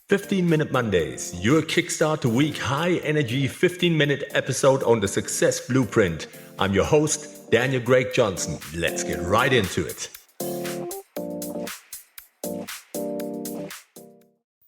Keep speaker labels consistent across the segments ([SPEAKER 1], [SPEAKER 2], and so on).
[SPEAKER 1] 15-Minute Mondays, your kickstart to week high-energy 15-minute episode on the Success Blueprint. I'm your host, Daniel Greg Johnson. Let's get right into it.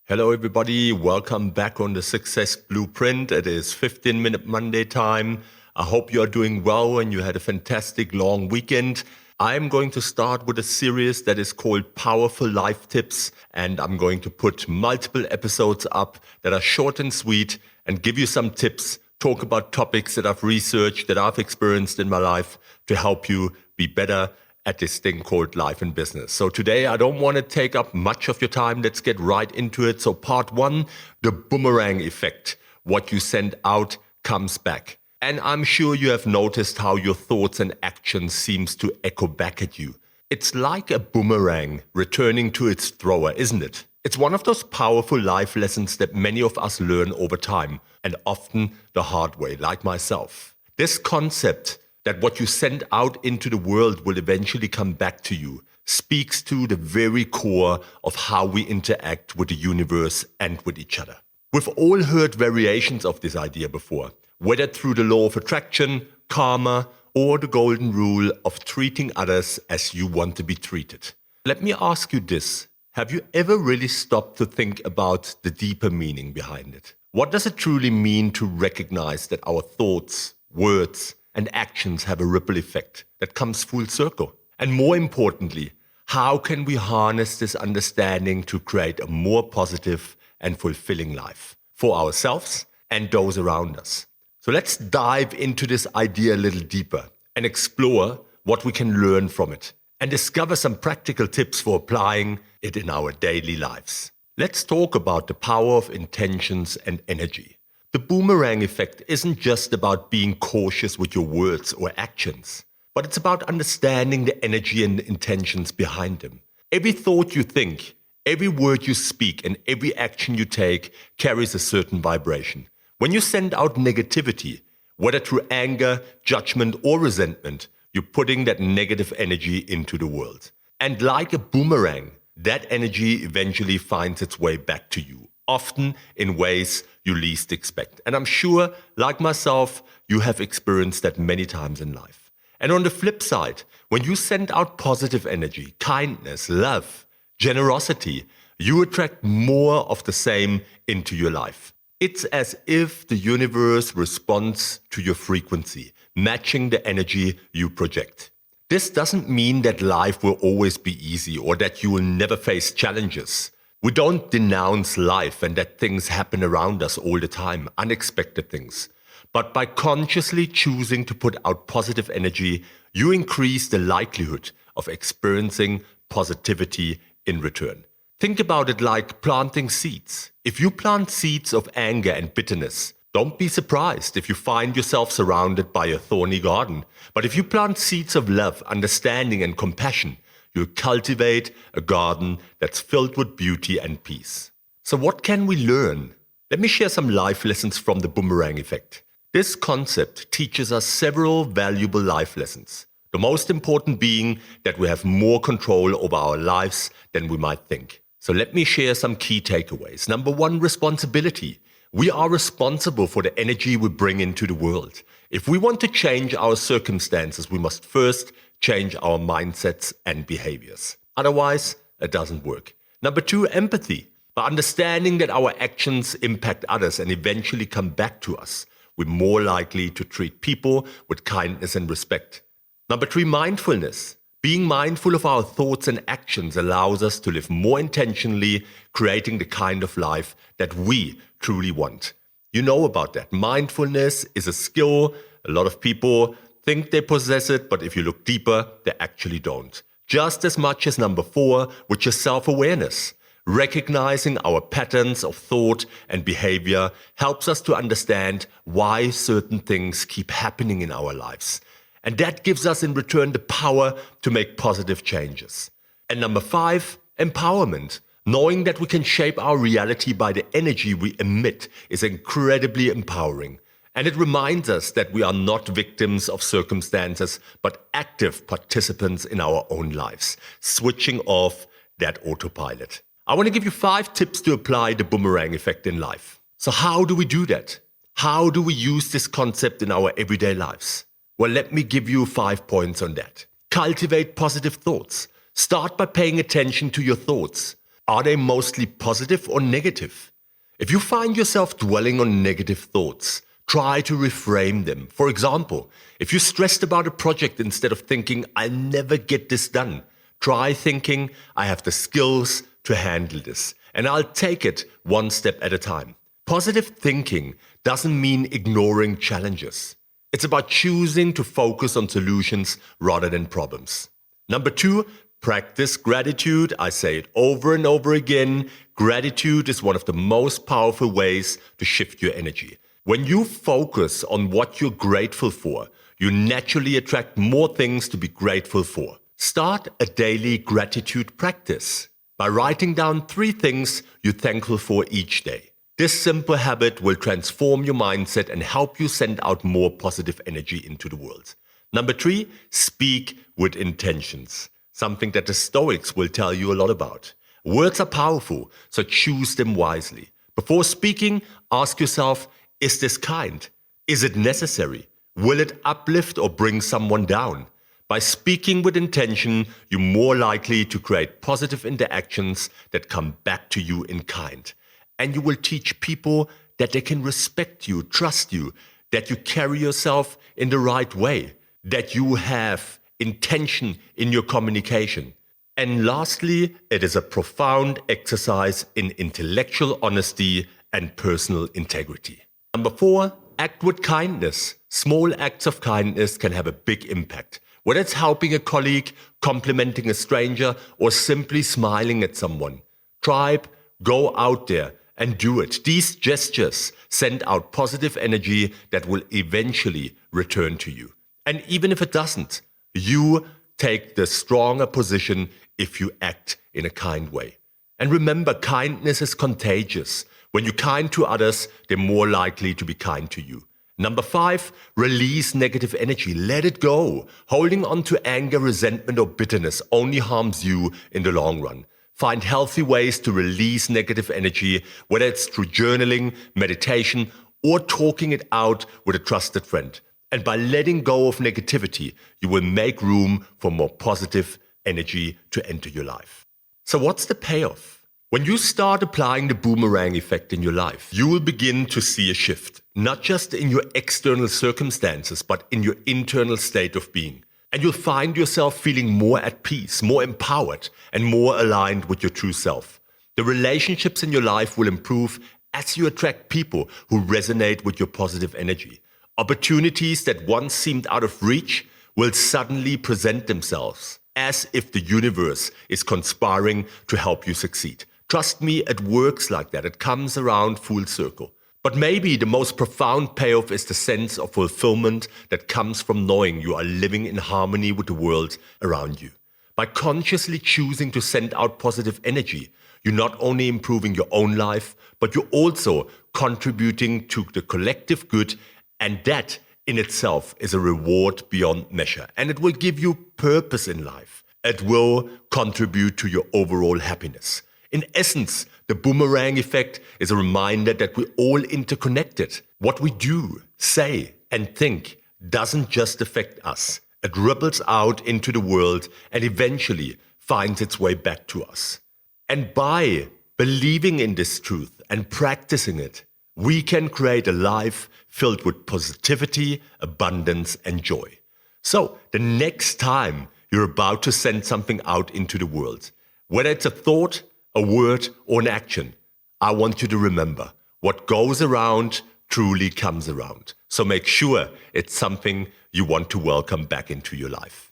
[SPEAKER 1] Hello everybody, welcome back on the Success Blueprint. It is 15-Minute Monday time. I hope you are doing well and you had a fantastic long weekend. I'm going to start with a series that is called Powerful Life Tips, and I'm going to put multiple episodes up that are short and sweet and give you some tips, talk about topics that I've researched, that I've experienced in my life to help you be better at this thing called life and business. So today I don't want to take up much of your time. Let's get right into it. So part one, the Boomerang Effect. What you send out comes back. And I'm sure you have noticed how your thoughts and actions seems to echo back at you. It's like a boomerang returning to its thrower, isn't it? It's one of those powerful life lessons that many of us learn over time, and often the hard way, like myself. This concept that what you send out into the world will eventually come back to you speaks to the very core of how we interact with the universe and with each other. We've all heard variations of this idea before, whether through the law of attraction, karma, or the golden rule of treating others as you want to be treated. Let me ask you this. Have you ever really stopped to think about the deeper meaning behind it? What does it truly mean to recognize that our thoughts, words, and actions have a ripple effect that comes full circle? And more importantly, how can we harness this understanding to create a more positive and fulfilling life for ourselves and those around us? So let's dive into this idea a little deeper and explore what we can learn from it and discover some practical tips for applying it in our daily lives. Let's talk about the power of intentions and energy. The boomerang effect isn't just about being cautious with your words or actions, but it's about understanding the energy and intentions behind them. Every thought you think, every word you speak, and every action you take carries a certain vibration. When you send out negativity, whether through anger, judgment, or resentment, you're putting that negative energy into the world. And like a boomerang, that energy eventually finds its way back to you, often in ways you least expect. And I'm sure, like myself, you have experienced that many times in life. And on the flip side, when you send out positive energy, kindness, love, generosity, you attract more of the same into your life. It's as if the universe responds to your frequency, matching the energy you project. This doesn't mean that life will always be easy or that you will never face challenges. We don't denounce life and that things happen around us all the time, unexpected things. But by consciously choosing to put out positive energy, you increase the likelihood of experiencing positivity in return. Think about it like planting seeds. If you plant seeds of anger and bitterness, don't be surprised if you find yourself surrounded by a thorny garden. But if you plant seeds of love, understanding, and compassion, you'll cultivate a garden that's filled with beauty and peace. So what can we learn? Let me share some life lessons from the boomerang effect. This concept teaches us several valuable life lessons. The most important being that we have more control over our lives than we might think. So let me share some key takeaways. Number one, responsibility. We are responsible for the energy we bring into the world. If we want to change our circumstances, we must first change our mindsets and behaviors. Otherwise, it doesn't work. Number two, empathy. By understanding that our actions impact others and eventually come back to us, we're more likely to treat people with kindness and respect. Number three, mindfulness. Being mindful of our thoughts and actions allows us to live more intentionally, creating the kind of life that we truly want. You know about that. Mindfulness is a skill. A lot of people think they possess it, but if you look deeper, they actually don't. Just as much as number four, which is self-awareness. Recognizing our patterns of thought and behavior helps us to understand why certain things keep happening in our lives. And that gives us in return the power to make positive changes. And number five, empowerment. Knowing that we can shape our reality by the energy we emit is incredibly empowering. And it reminds us that we are not victims of circumstances, but active participants in our own lives, switching off that autopilot. I want to give you 5 tips to apply the boomerang effect in life. So how do we do that? How do we use this concept in our everyday lives? Well, let me give you 5 points on that. Cultivate positive thoughts. Start by paying attention to your thoughts. Are they mostly positive or negative? If you find yourself dwelling on negative thoughts, try to reframe them. For example, if you're stressed about a project, instead of thinking, I'll never get this done, try thinking, I have the skills to handle this, and I'll take it one step at a time. Positive thinking doesn't mean ignoring challenges. It's about choosing to focus on solutions rather than problems. Number 2, practice gratitude. I say it over and over again. Gratitude is one of the most powerful ways to shift your energy. When you focus on what you're grateful for, you naturally attract more things to be grateful for. Start a daily gratitude practice by writing down 3 things you're thankful for each day. This simple habit will transform your mindset and help you send out more positive energy into the world. Number 3, speak with intentions. Something that the Stoics will tell you a lot about. Words are powerful, so choose them wisely. Before speaking, ask yourself, is this kind? Is it necessary? Will it uplift or bring someone down? By speaking with intention, you're more likely to create positive interactions that come back to you in kind. And you will teach people that they can respect you, trust you, that you carry yourself in the right way, that you have intention in your communication. And lastly, it is a profound exercise in intellectual honesty and personal integrity. Number 4, act with kindness. Small acts of kindness can have a big impact. Whether it's helping a colleague, complimenting a stranger, or simply smiling at someone. Tribe, go out there and do it. These gestures send out positive energy that will eventually return to you. And even if it doesn't, you take the stronger position if you act in a kind way. And remember, kindness is contagious. When you're kind to others, they're more likely to be kind to you. Number 5, release negative energy. Let it go. Holding on to anger, resentment, or bitterness only harms you in the long run. Find healthy ways to release negative energy, whether it's through journaling, meditation, or talking it out with a trusted friend. And by letting go of negativity, you will make room for more positive energy to enter your life. So what's the payoff? When you start applying the boomerang effect in your life, you will begin to see a shift, not just in your external circumstances, but in your internal state of being. And you'll find yourself feeling more at peace, more empowered, and more aligned with your true self. The relationships in your life will improve as you attract people who resonate with your positive energy. Opportunities that once seemed out of reach will suddenly present themselves, as if the universe is conspiring to help you succeed. Trust me, it works like that. It comes around full circle. But maybe the most profound payoff is the sense of fulfillment that comes from knowing you are living in harmony with the world around you. By consciously choosing to send out positive energy, you're not only improving your own life, but you're also contributing to the collective good, and that in itself is a reward beyond measure. And it will give you purpose in life. It will contribute to your overall happiness. In essence, the boomerang effect is a reminder that we're all interconnected. What we do, say, and think doesn't just affect us. It ripples out into the world and eventually finds its way back to us. And by believing in this truth and practicing it, we can create a life filled with positivity, abundance, and joy. So, the next time you're about to send something out into the world, whether it's a thought, a word, or an action, I want you to remember, what goes around truly comes around. So make sure it's something you want to welcome back into your life.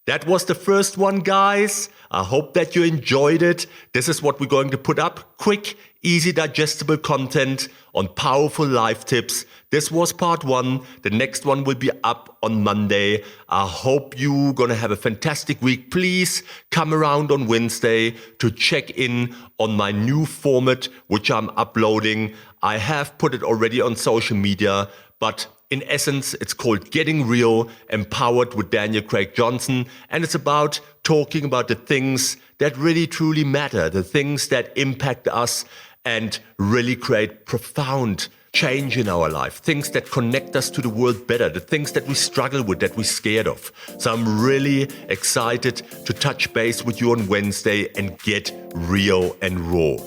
[SPEAKER 1] That was the first one, guys. I hope that you enjoyed it. This is what we're going to put up. Quick, easy, digestible content on powerful life tips. This was part 1. The next one will be up on Monday. I hope you're going to have a fantastic week. Please come around on Wednesday to check in on my new format, which I'm uploading. I have put it already on social media, but In essence, it's called Getting Real, Empowered with Daniel Craig Johnson, and it's about talking about the things that really truly matter, the things that impact us and really create profound change in our life, things that connect us to the world better, the things that we struggle with, that we're scared of. So I'm really excited to touch base with you on Wednesday and get real and raw.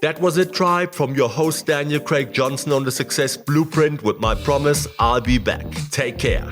[SPEAKER 1] That was it, Tribe, from your host Daniel Craig Johnson on the Success Blueprint with my promise I'll be back. Take care.